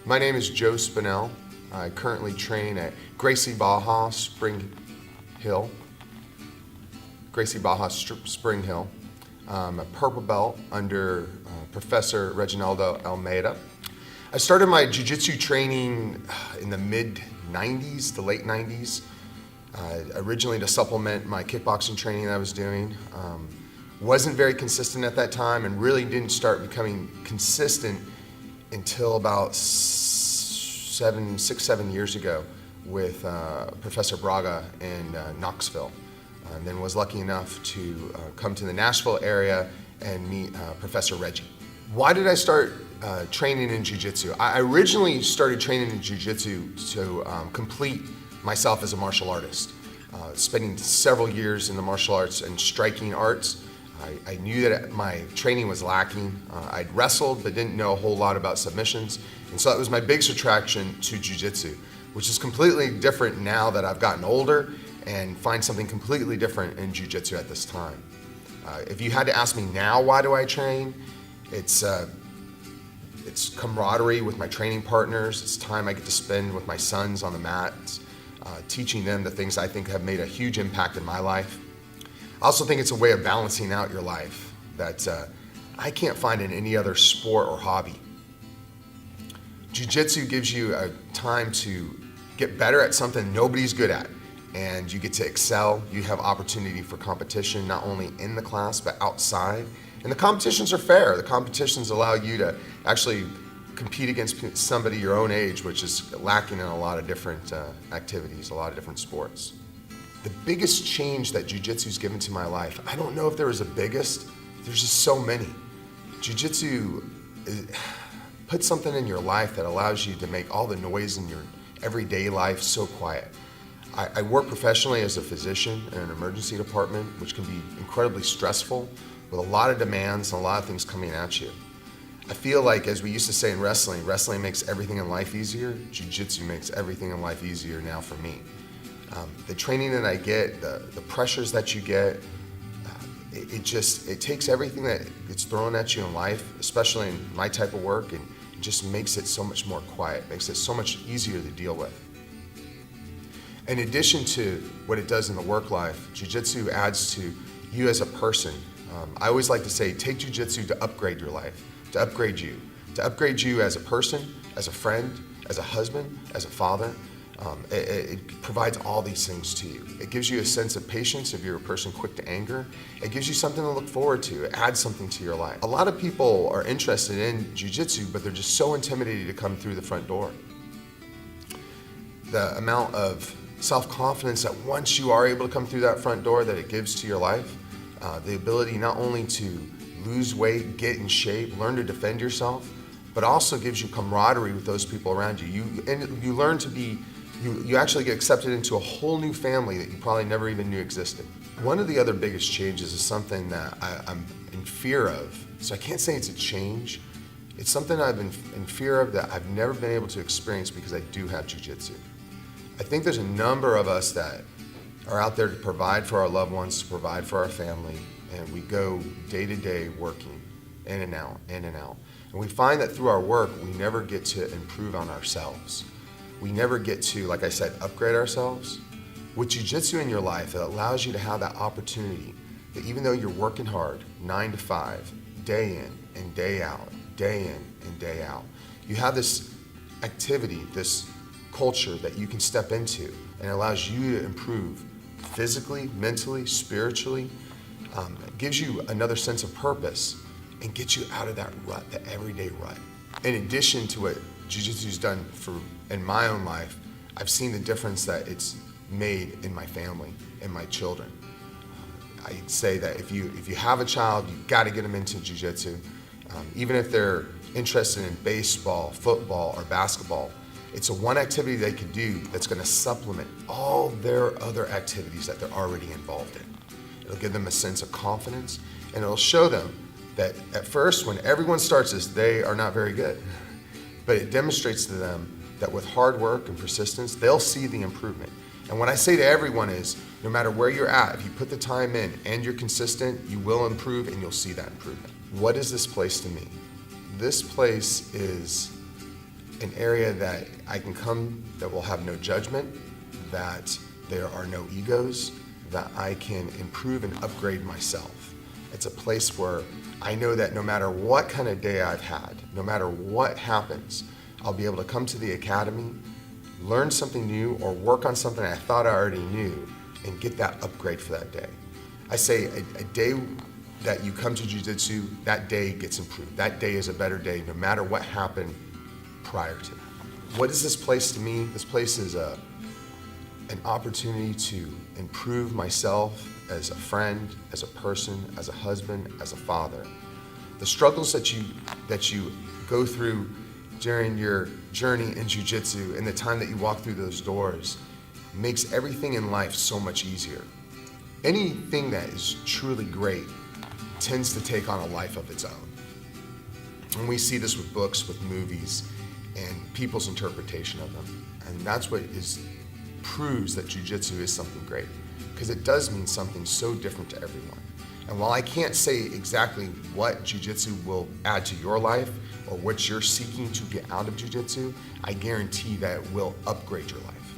My name is Joe Spinell. I currently train at Gracie, Barra, Spring Hill. I'm a purple belt under Professor Reginaldo Almeida. I started my jiu-jitsu training in the mid-90s, the late 90s, originally to supplement my kickboxing training that I was doing. Wasn't very consistent at that time and really didn't start becoming consistent until about 6-7 years ago with Professor Barra in Knoxville. And then was lucky enough to come to the Nashville area and meet Professor Reggie. Why did I start training in jiu-jitsu? I originally started training in jiu-jitsu to complete myself as a martial artist. Spending several years in the martial arts and striking arts, I knew that my training was lacking. I'd wrestled but didn't know a whole lot about submissions, and so that was my biggest attraction to jiu-jitsu, which is completely different now that I've gotten older and find something completely different in jiu-jitsu at this time. If you had to ask me now, why do I train? It's camaraderie with my training partners. It's time I get to spend with my sons on the mats, teaching them the things I think have made a huge impact in my life. I also think it's a way of balancing out your life that I can't find in any other sport or hobby. Jiu-jitsu gives you a time to get better at something nobody's good at, and you get to excel. You have opportunity for competition, not only in the class, but outside. And the competitions are fair. The competitions allow you to actually compete against somebody your own age, which is lacking in a lot of different activities, a lot of different sports. The biggest change that jiu-jitsu's given to my life, I don't know if there was a biggest, there's just so many. Jiu-jitsu puts something in your life that allows you to make all the noise in your everyday life so quiet. I work professionally as a physician in an emergency department, which can be incredibly stressful with a lot of demands and a lot of things coming at you. I feel like, as we used to say in wrestling, wrestling makes everything in life easier. Jiu-jitsu makes everything in life easier now for me. The training that I get, the pressures that you get, it takes everything that gets thrown at you in life, especially in my type of work, and it just makes it so much more quiet, makes it so much easier to deal with. In addition to what it does in the work life, jiu-jitsu adds to you as a person. I always like to say, take jiu-jitsu to upgrade your life, to upgrade you as a person, as a friend, as a husband, as a father. It provides all these things to you. It gives you a sense of patience if you're a person quick to anger. It gives you something to look forward to. It adds something to your life. A lot of people are interested in jiu-jitsu, but they're just so intimidated to come through the front door. The amount of self-confidence that once you are able to come through that front door that it gives to your life, the ability not only to lose weight, get in shape, learn to defend yourself, but also gives you camaraderie with those people around you. You learn to be, you actually get accepted into a whole new family that you probably never even knew existed. One of the other biggest changes is something that I'm in fear of. So I can't say it's a change. It's something I've been in fear of that I've never been able to experience because I do have jiu-jitsu. I think there's a number of us that are out there to provide for our loved ones, to provide for our family, and we go day to day working, in and out, in and out. And we find that through our work, we never get to improve on ourselves. We never get to, like I said, upgrade ourselves. With jiu-jitsu in your life, it allows you to have that opportunity that even though you're working hard, 9 to 5, day in and day out, day in and day out, you have this activity, this culture that you can step into, and it allows you to improve physically, mentally, spiritually. It gives you another sense of purpose and gets you out of that rut, the everyday rut. In addition to what jiu-jitsu's done in my own life, I've seen the difference that it's made in my family and my children. I'd say that if you have a child, you've got to get them into jiu-jitsu. Even if they're interested in baseball, football, or basketball, it's one activity they can do that's going to supplement all their other activities that they're already involved in. It'll give them a sense of confidence, and it'll show them that at first, when everyone starts this, they are not very good. But it demonstrates to them that with hard work and persistence, they'll see the improvement. And what I say to everyone is, no matter where you're at, if you put the time in and you're consistent, you will improve and you'll see that improvement. What is this place to me? This place is an area that I can come that will have no judgment, that there are no egos, that I can improve and upgrade myself. It's a place where I know that no matter what kind of day I've had, no matter what happens, I'll be able to come to the academy, learn something new, or work on something I thought I already knew, and get that upgrade for that day. I say a day that you come to Jiu-Jitsu, that day gets improved. That day is a better day no matter what happened prior to that. What is this place to me? This place is an opportunity to improve myself as a friend, as a person, as a husband, as a father. The struggles that you go through during your journey in Jiu-Jitsu and the time that you walk through those doors makes everything in life so much easier. Anything that is truly great tends to take on a life of its own. And we see this with books, with movies, and people's interpretation of them. And that's what proves that Jiu-Jitsu is something great, because it does mean something so different to everyone. And while I can't say exactly what Jiu-Jitsu will add to your life or what you're seeking to get out of Jiu-Jitsu, I guarantee that it will upgrade your life.